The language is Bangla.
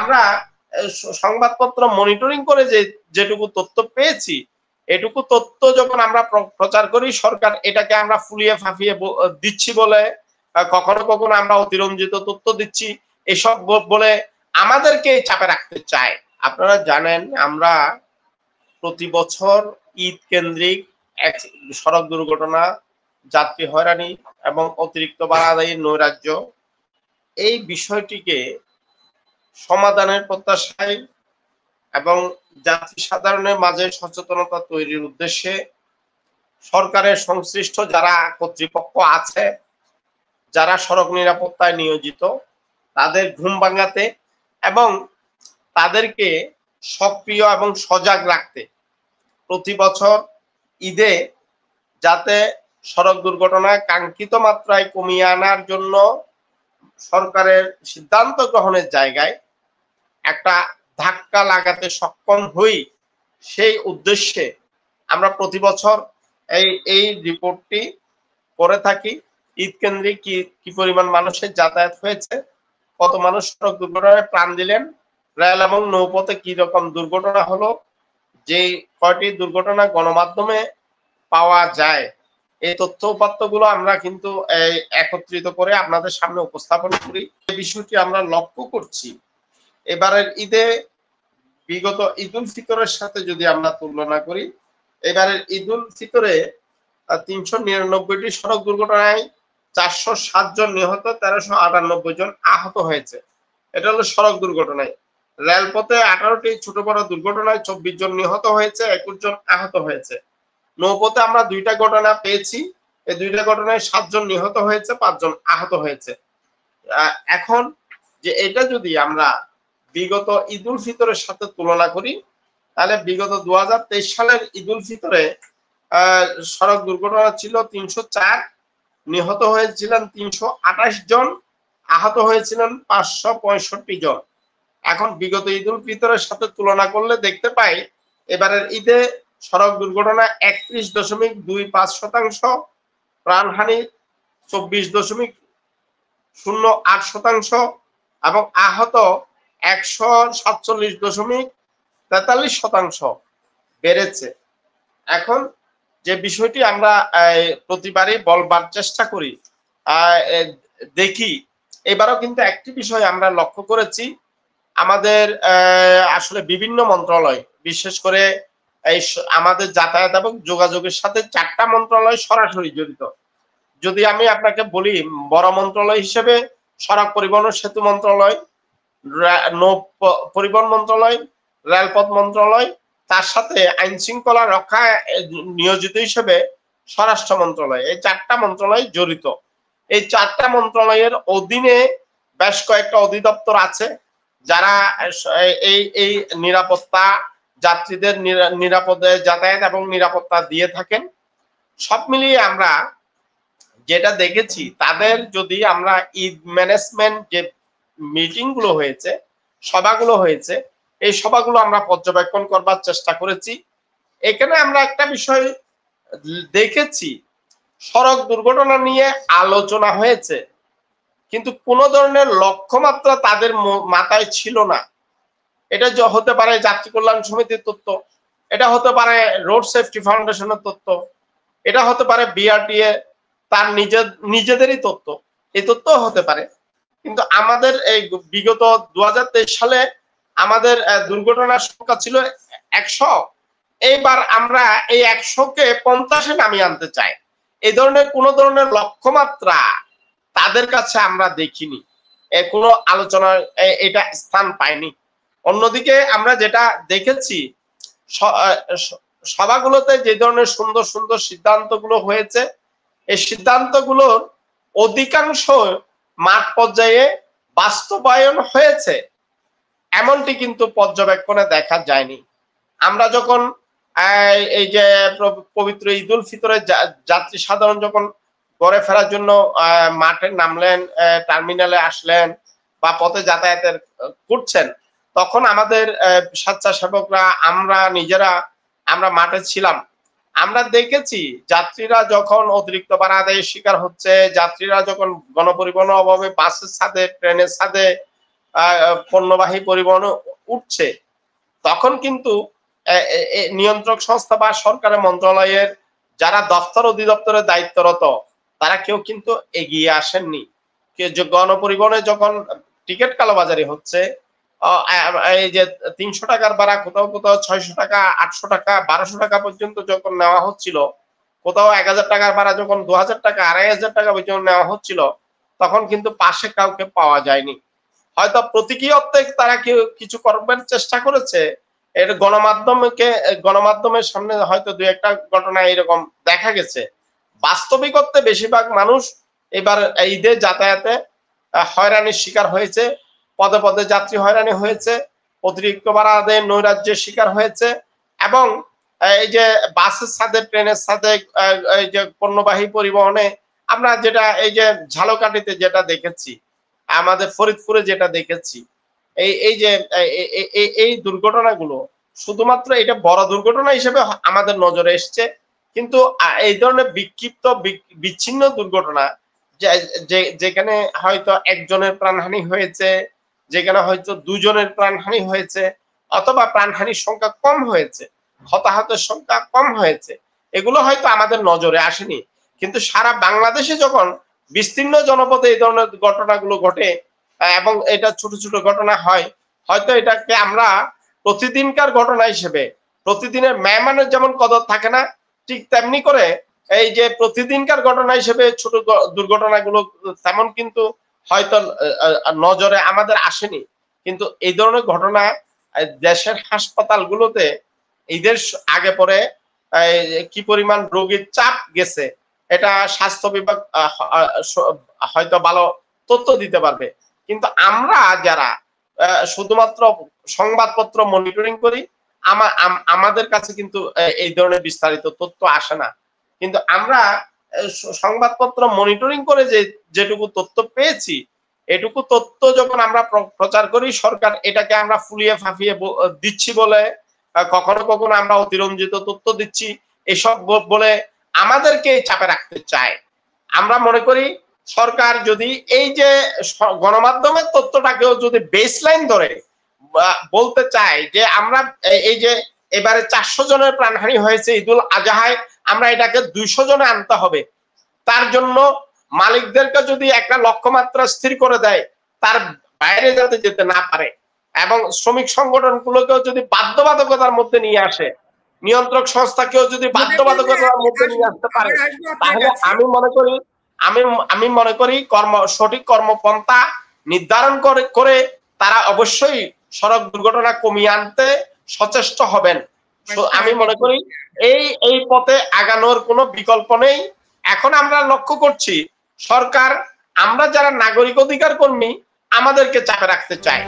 আমরা সংবাদপত্র মনিটরিং করে যেটুকু তথ্য পেয়েছি, এটুকু তথ্য যখন আমরা প্রচার করি, সরকার এটাকে আমরা ফুলিয়ে ফাঁপিয়ে দিচ্ছি বলে, কখনো কখনো আমরা অতিরঞ্জিত তথ্য দিচ্ছি এসব বলে আমাদেরকে চাপে রাখতে চায়। আপনারা জানেন আমরা প্রতি বছর ঈদ কেন্দ্রিক সড়ক দুর্ঘটনা, যাত্রী হয়রানি এবং অতিরিক্ত ভাড়া আদায়ের নৈরাজ্য, এই বিষয়টিকে সমাধানের প্রত্যাশায় এবং যাত্রী সাধারণের মাঝে সচেতনতা তৈরির উদ্দেশ্যে সরকারের সংশ্লিষ্ট যারা কর্তৃপক্ষ আছে, যারা সড়ক নিরাপত্তায় নিয়োজিত, তাদের ঘুম ভাঙাতে এবং তাদেরকে সক্রিয় এবং সজাগ রাখতে প্রতি বছর ঈদে যাতে সড়ক দুর্ঘটনায় কাঙ্ক্ষিত মাত্রায় কমিয়ে আনার জন্য সরকারের সিদ্ধান্ত গ্রহণের জায়গায় একটা ধাক্কা লাগাতে সক্ষম হই, সেই উদ্দেশ্যে আমরা প্রতি বছর এই রিপোর্টটি করে থাকি। ঈদ কেন্দ্রিক কি পরিমাণ মানুষের যাতায়াত হয়েছে, কত মানুষ সড়ক দুর্ঘটনায় প্রাণ দিলেন, রেল এবং নৌপথে কি রকম দুর্ঘটনা হলো, যে কয়টি দুর্ঘটনা গণমাধ্যমে পাওয়া যায়, এই তথ্য উপাত্তগুলো আমরা কিন্তু একত্রিত করে আপনাদের সামনে উপস্থাপন করি। এই বিষয়টি আমরা লক্ষ্য করছি এবারের ঈদে বিগত ঈদ উল ফিতরের সাথে যদি আমরা তুলনা করি, এবারের ঈদ উল ফিতরে 399টি সড়ক দুর্ঘটনায় 407 জন নিহত, 1398 জন আহত হয়েছে। এটা হলো সড়ক দুর্ঘটনায়। রেলপথে 18টি ছোট বড় দুর্ঘটনায় 24 জন নিহত হয়েছে, 21 জন আহত হয়েছে। নৌপথে আমরা 2টা ঘটনা পেয়েছি, এই 2টা ঘটনায় 7 জন নিহত হয়েছে, 5 জন আহত হয়েছে। এখন যে এটা যদি আমরা বিগত ঈদ উল ফিতরের সাথে তুলনা করি, তাহলে বিগত 2023 সালের ঈদ উল ফিতরে সড়ক দুর্ঘটনা ছিল 304, নিহত হয়েছিলেন 328 জন, আহত হয়েছিলেন 565 জন। এখন বিগত ঈদ উল ফিতরের সাথে তুলনা করলে দেখতে পাই এবারের ঈদে সড়ক দুর্ঘটনা 31.25%, প্রাণহানি 24.08% এবং আহত 147.43% বেড়েছে। এখন যে বিষয়টি আমরা প্রতিবারই বলবার চেষ্টা করি, দেখি এবারও কিন্তু একটি বিষয় আমরা লক্ষ্য করেছি, আমাদের আসলে বিভিন্ন মন্ত্রণালয়, বিশেষ করে এই আমাদের যাতায়াত এবং যোগাযোগের সাথে 4টা মন্ত্রণালয় সরাসরি জড়িত। যদি আমি আপনাকে বলি, বড় মন্ত্রণালয় হিসেবে সড়ক পরিবহন ও সেতু মন্ত্রণালয়, নৌ পরিবহন মন্ত্রণালয়, রেলপথ মন্ত্রণালয়, তার সাথে আইন শৃঙ্খলা রক্ষা নিয়োজিত হিসেবে স্বরাষ্ট্র মন্ত্রণালয়, এই 4টা মন্ত্রণালয় জড়িত। এই 4টা মন্ত্রণালয়ের অধীনে বেশ কয়েকটা অধিদপ্তর আছে যারা এই নিরাপত্তা, যাত্রীদের নিরাপদে যাতায়াত এবং নিরাপত্তা দিয়ে থাকেন। সব মিলিয়ে আমরা যেটা দেখেছি, তাদের যদি আমরা ঈদ ম্যানেজমেন্ট যে মিটিং গুলো হয়েছে, সভাগুলো হয়েছে, এই সভাগুলো আমরা পর্যবেক্ষণ করবার চেষ্টা করেছি। এখানে আমরা একটা বিষয় দেখেছি, সড়ক দুর্ঘটনা নিয়ে আলোচনা হয়েছে, কিন্তু কোন ধরনের লক্ষ্যমাত্রা তাদের মাথায় ছিল না। এটা হতে পারে যাত্রী কল্যাণ সমিতির তথ্য, এটা হতে পারে রোড সেফটি ফাউন্ডেশনের তথ্য, এটা হতে পারে বিআরটিএ তার নিজেদেরই তথ্য, এই তথ্য হতে পারে। কিন্তু আমাদের এই বিগত 2023 সালে আমাদের দুর্ঘটনার সংখ্যা ছিল 100, এইবার আমরা এই 100-কে 50-এ নামিয়ে আনতে চাই। এই ধরনের কোন ধরনের লক্ষ্যমাত্রা তাদের কাছে আমরা দেখিনি, কোনো আলোচনায় এটা স্থান পায়নি। অন্যদিকে আমরা যেটা দেখেছি, সভাগুলোতে যে ধরনের সুন্দর সুন্দর সিদ্ধান্তগুলো হয়েছে, এই সিদ্ধান্তগুলোর অধিকাংশ মাঠ পর্যায়ে বাস্তবায়ন হয়েছে এমনটি কিন্তু পর্যবেক্ষণে দেখা যায়নি। আমরা যখন এই যে পবিত্র ঈদ উল ফিতরে যাত্রী সাধারণ যখন ঘরে ফেরার জন্য মাঠে নামলেন, টার্মিনালে আসলেন বা পথে যাতায়াতের করছেন, তখন আমাদের স্বেচ্ছাসেবকরা, আমরা নিজেরা, আমরা মাঠে ছিলাম। আমরা দেখেছি যাত্রীরা যখন অতিরিক্ত ভাড়া আদায়ের শিকার হচ্ছে, যাত্রীরা যখন গণপরিবহন অভাবে বাসের ছাদে, ট্রেনের ছাদে পণ্যবাহী পরিবহন উঠছে, তখন কিন্তু নিয়ন্ত্রক সংস্থা বা সরকারের মন্ত্রণালয়ের যারা দপ্তর অধিদপ্তরে দায়িত্বরত তারা কেউ কিন্তু এগিয়ে আসেননি। গণপরিবহনে যখন টিকিট কালোবাজারি হচ্ছে, এই যে 300 টাকার ভাড়া কোথাও কোথাও 600 টাকা, 800 টাকা, 1200 টাকা পর্যন্ত যখন নেওয়া হচ্ছিল, কোথাও 1000 টাকার ভাড়া যখন 2000 টাকা, 2500 টাকা পর্যন্ত নেওয়া হচ্ছিল, তখন কিন্তু পাশে কাউকে পাওয়া যায়নি। হয়তো প্রতীকী অর্থে তারা কিছু করবার চেষ্টা করেছে, এর গণমাধ্যমের সামনে হয়তো দুই একটা ঘটনা এরকম দেখা গেছে। বাস্তবিক অর্থে বেশিরভাগ মানুষ এবার ঈদে যাতায়াতে হয়রানির শিকার হয়েছে, পদে পদে যাত্রী হয়রানি হয়েছে, অতিরিক্ত ভাড়া আদায়ে নৈরাজ্যের শিকার হয়েছে, এবং এই যে বাসের সাথে ট্রেনের সাথে এই যে পণ্যবাহী পরিবহনে আমরা যেটা এই যে ঝালকাঠিতে যেটা দেখেছি, আমাদের ফরিদপুরে যেটা দেখেছি, এই যে এই দুর্ঘটনাগুলো শুধুমাত্র এটা বড় দুর্ঘটনা হিসেবে আমাদের নজরে এসছে, কিন্তু এই ধরনের বিক্ষিপ্ত বিচ্ছিন্ন দুর্ঘটনা যেখানে হয়তো একজনের প্রাণহানি হয়েছে, যেখানে হয়তো দুজনের প্রাণহানি হয়েছে, অথবা প্রাণহানির সংখ্যা কম হয়েছে, হতাহতের সংখ্যা কম হয়েছে, এগুলো হয়তো আমাদের নজরে আসেনি। কিন্তু সারা বাংলাদেশে যখন বিস্তীর্ণ জনপদে এই ধরনের ঘটনাগুলো ঘটে এবং এটা ছোট ছোট ঘটনা হয়, হয়তো এটাকে আমরা প্রতিদিনকার ঘটনা হিসেবে, প্রতিদিনের মেহমানের যেমন কদর থাকে না, ঠিক তেমনি করে এই যে প্রতিদিনকার ঘটনা হিসেবে ছোট দুর্ঘটনাগুলো তেমন কিন্তু হয়তো নজরে আমাদের আসেনি। কিন্তু এই ধরনের ঘটনা দেশের হাসপাতালগুলোতে ঈদের আগে পরে কি পরিমাণ রোগীর চাপ গেছে, এটা স্বাস্থ্য বিভাগ হয়তো ভালো তথ্য দিতে পারবে। কিন্তু আমরা যারা শুধুমাত্র সংবাদপত্র মনিটরিং করি, আমাদের কাছে কিন্তু এই ধরনের বিস্তারিত তথ্য আসে না। কিন্তু আমরা সংবাদপত্র মনিটরিং করে যেটুকু তথ্য পেয়েছি, এটুকু তথ্য যখন আমরা প্রচার করি, সরকার এটাকে আমরা ফুলিয়ে ফাঁপিয়ে দিচ্ছি বলে, কখনো কখনো আমরা অতিরঞ্জিত তথ্য দিচ্ছি এসব বলে আমাদেরকে চাপে রাখতে চায়। আমরা মনে করি সরকার যদি এই যে গণমাধ্যমের তথ্যটাকেও যদি বেসলাইন ধরে বলতে চায় যে আমরা এই যে এবারে 400 জনের প্রাণহানি হয়েছে ঈদুল আজহায়, আমরা এটাকে 200 জনে আনতে হবে, তার জন্য মালিকদেরকে যদি একটা লক্ষ্যমাত্রা স্থির করে দেয়, তার বাইরে যাতে যেতে না পারে, এবং শ্রমিক সংগঠনগুলোকেও যদি বাধ্যবাধকতার মধ্যে নিয়ে আসে, নিয়ন্ত্রক সংস্থাকেও যদি বাধ্যবাধকতার মধ্যে নিয়ে আসতে পারে, তাহলে আমি মনে করি সঠিক কর্মপন্থা নির্ধারণ করে তারা অবশ্যই সড়ক দুর্ঘটনা কমিয়ে আনতে সচেষ্ট হবেন। আমি মনে করি এই পথে আগানোর কোনো বিকল্প নেই। এখন আমরা লক্ষ্য করছি সরকার, আমরা যারা নাগরিক অধিকার কর্মী, আমাদেরকে চাপে রাখতে চায়।